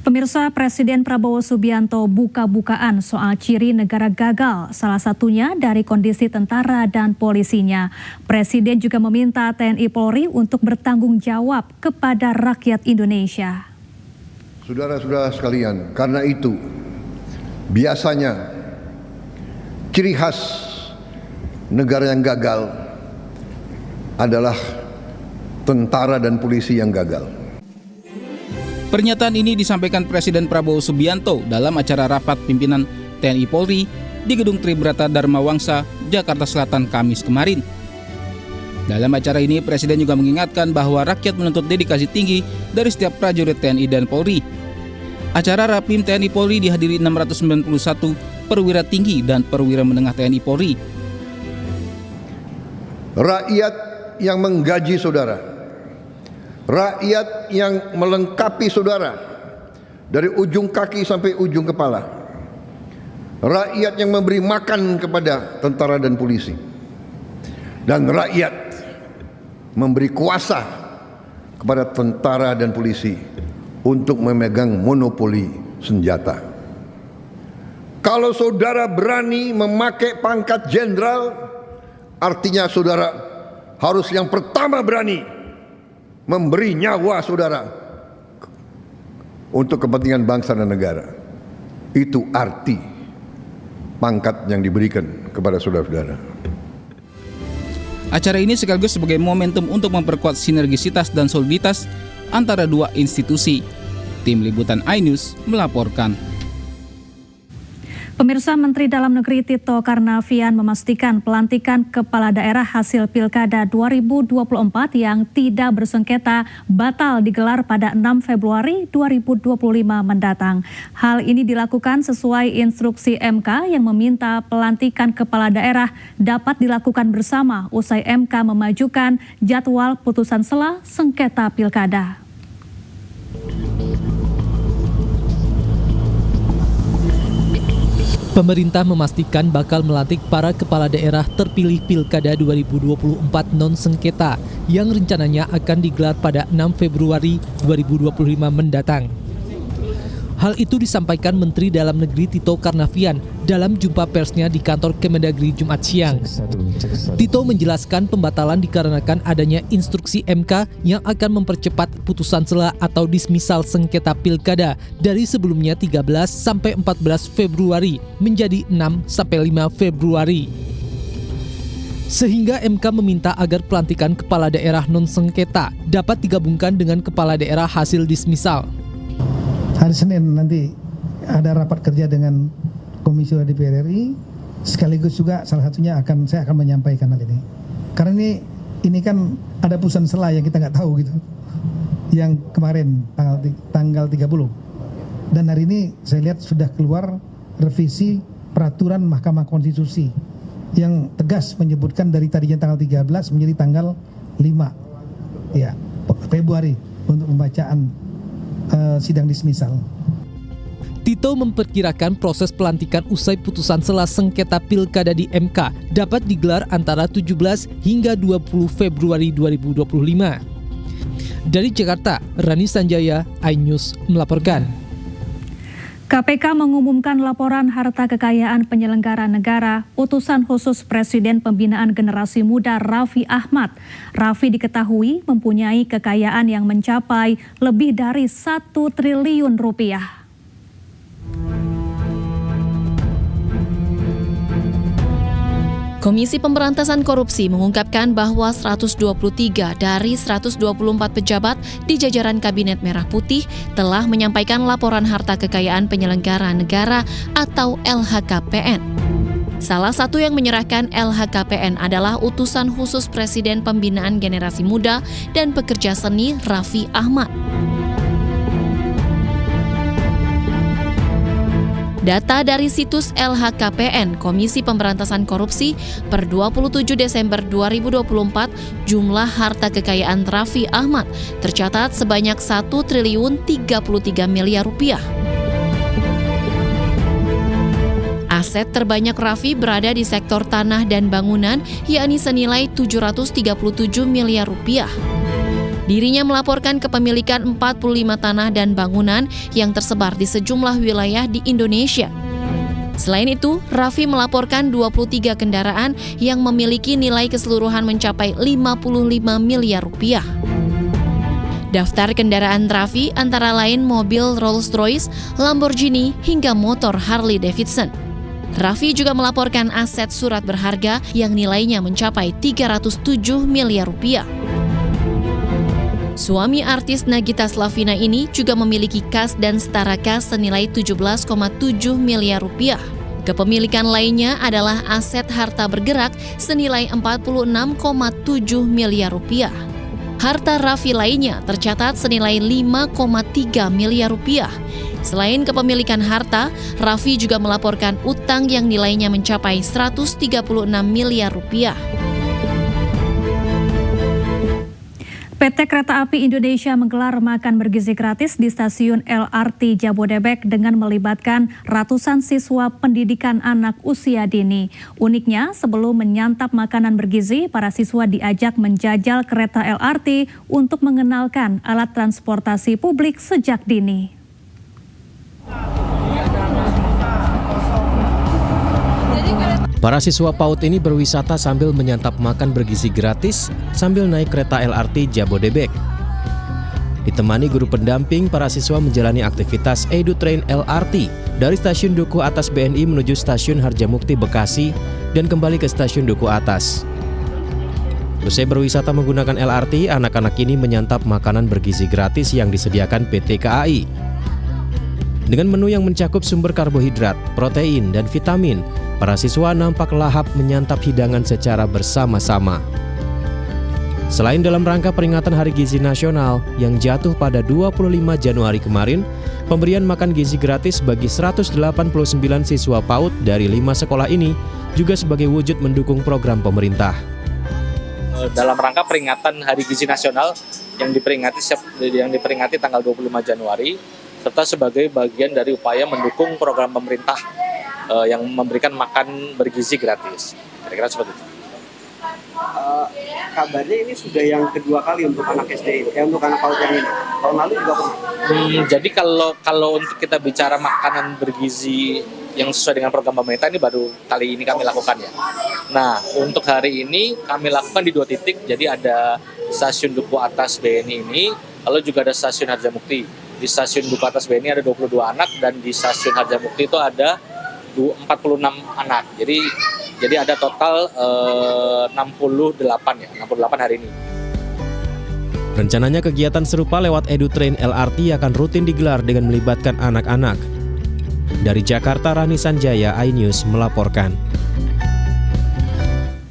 Pemirsa, Presiden Prabowo Subianto buka-bukaan soal ciri negara gagal, salah satunya dari kondisi tentara dan polisinya. Presiden juga meminta TNI Polri untuk bertanggung jawab kepada rakyat Indonesia. Saudara-saudara sekalian, karena itu biasanya ciri khas negara yang gagal adalah tentara dan polisi yang gagal. Pernyataan ini disampaikan Presiden Prabowo Subianto dalam acara rapat pimpinan TNI Polri di Gedung Tribrata Dharma Wangsa, Jakarta Selatan, Kamis kemarin. Dalam acara ini, Presiden juga mengingatkan bahwa rakyat menuntut dedikasi tinggi dari setiap prajurit TNI dan Polri. Acara Rapim TNI Polri dihadiri 691 perwira tinggi dan perwira menengah TNI Polri. Rakyat yang menggaji saudara, rakyat yang melengkapi saudara dari ujung kaki sampai ujung kepala, rakyat yang memberi makan kepada tentara dan polisi, dan rakyat memberi kuasa kepada tentara dan polisi untuk memegang monopoli senjata. Kalau saudara berani memakai pangkat jenderal, artinya saudara harus yang pertama berani memberi nyawa saudara untuk kepentingan bangsa dan negara. Itu arti pangkat yang diberikan kepada saudara-saudara. Acara ini sekaligus sebagai momentum untuk memperkuat sinergisitas dan soliditas antara dua institusi. Tim Liputan iNews melaporkan. Pemirsa, Menteri Dalam Negeri Tito Karnavian memastikan pelantikan kepala daerah hasil Pilkada 2024 yang tidak bersengketa batal digelar pada 6 Februari 2025 mendatang. Hal ini dilakukan sesuai instruksi MK yang meminta pelantikan kepala daerah dapat dilakukan bersama usai MK memajukan jadwal putusan sela sengketa Pilkada. Pemerintah memastikan bakal melantik para kepala daerah terpilih Pilkada 2024 non-sengketa yang rencananya akan digelar pada 6 Februari 2025 mendatang. Hal itu disampaikan Menteri Dalam Negeri Tito Karnavian dalam jumpa persnya di kantor Kemendagri Jumat siang. Tito menjelaskan pembatalan dikarenakan adanya instruksi MK yang akan mempercepat putusan sela atau dismisal sengketa Pilkada dari sebelumnya 13 sampai 14 Februari menjadi 6 sampai 5 Februari. Sehingga MK meminta agar pelantikan kepala daerah non-sengketa dapat digabungkan dengan kepala daerah hasil dismisal. Hari Senin nanti ada rapat kerja dengan Komisi DPR RI, sekaligus juga salah satunya saya akan menyampaikan hal ini. Karena ini kan ada putusan sela yang kita nggak tahu gitu, yang kemarin tanggal 30. Dan hari ini saya lihat sudah keluar revisi peraturan Mahkamah Konstitusi yang tegas menyebutkan dari tadinya tanggal 13 menjadi tanggal 5 ya, Februari untuk pembacaan sidang dismisal. Tito memperkirakan proses pelantikan usai putusan sela sengketa Pilkada di MK dapat digelar antara 17 hingga 20 Februari 2025. Dari Jakarta, Rani Sanjaya, iNews melaporkan. KPK mengumumkan laporan harta kekayaan penyelenggara negara utusan khusus Presiden Pembinaan Generasi Muda Raffi Ahmad. Raffi diketahui mempunyai kekayaan yang mencapai lebih dari 1 triliun rupiah. Komisi Pemberantasan Korupsi mengungkapkan bahwa 123 dari 124 pejabat di jajaran Kabinet Merah Putih telah menyampaikan laporan harta kekayaan penyelenggara negara atau LHKPN. Salah satu yang menyerahkan LHKPN adalah utusan khusus Presiden Pembinaan Generasi Muda dan Pekerja Seni Raffi Ahmad. Data dari situs LHKPN Komisi Pemberantasan Korupsi per 27 Desember 2024, jumlah harta kekayaan Raffi Ahmad tercatat sebanyak 1 triliun 33 miliar rupiah. Aset terbanyak Raffi berada di sektor tanah dan bangunan, yakni senilai 737 miliar rupiah. Dirinya melaporkan kepemilikan 45 tanah dan bangunan yang tersebar di sejumlah wilayah di Indonesia. Selain itu, Raffi melaporkan 23 kendaraan yang memiliki nilai keseluruhan mencapai 55 miliar rupiah. Daftar kendaraan Raffi antara lain mobil Rolls-Royce, Lamborghini, hingga motor Harley-Davidson. Raffi juga melaporkan aset surat berharga yang nilainya mencapai 307 miliar rupiah. Suami artis Nagita Slavina ini juga memiliki kas dan setara kas senilai 17,7 miliar rupiah. Kepemilikan lainnya adalah aset harta bergerak senilai 46,7 miliar rupiah. Harta Raffi lainnya tercatat senilai 5,3 miliar rupiah. Selain kepemilikan harta, Raffi juga melaporkan utang yang nilainya mencapai 136 miliar rupiah. PT Kereta Api Indonesia menggelar makan bergizi gratis di stasiun LRT Jabodebek dengan melibatkan ratusan siswa pendidikan anak usia dini. Uniknya, sebelum menyantap makanan bergizi, para siswa diajak menjajal kereta LRT untuk mengenalkan alat transportasi publik sejak dini. Para siswa PAUD ini berwisata sambil menyantap makan bergizi gratis sambil naik kereta LRT Jabodebek. Ditemani guru pendamping, para siswa menjalani aktivitas Edu Train LRT dari stasiun Duku Atas BNI menuju stasiun Harjamukti Bekasi dan kembali ke stasiun Duku Atas. Usai berwisata menggunakan LRT, anak-anak ini menyantap makanan bergizi gratis yang disediakan PT KAI. Dengan menu yang mencakup sumber karbohidrat, protein, dan vitamin, para siswa nampak lahap menyantap hidangan secara bersama-sama. Selain dalam rangka peringatan Hari Gizi Nasional yang jatuh pada 25 Januari kemarin, pemberian makan gizi gratis bagi 189 siswa PAUD dari 5 sekolah ini juga sebagai wujud mendukung program pemerintah. Dalam rangka peringatan Hari Gizi Nasional yang diperingati tanggal 25 Januari, serta sebagai bagian dari upaya mendukung program pemerintah yang memberikan makan bergizi gratis. Kira-kira seperti itu. Kabarnya ini sudah yang kedua kali untuk anak SD, untuk anak PAUD yang ini. Tahun lalu juga pernah. Jadi kalau untuk kita bicara makanan bergizi yang sesuai dengan program pemerintah, ini baru kali ini kami lakukan ya. Nah, untuk hari ini kami lakukan di 2 titik. Jadi ada stasiun Duku Atas BNI ini, lalu juga ada stasiun Harjamukti. Di stasiun Duku Atas BNI ada 22 anak dan di stasiun Harjamukti itu ada 46 anak. Jadi ada total 68 hari ini. Rencananya kegiatan serupa lewat Edu Train LRT akan rutin digelar dengan melibatkan anak-anak. Dari Jakarta, Rani Sanjaya, iNews melaporkan.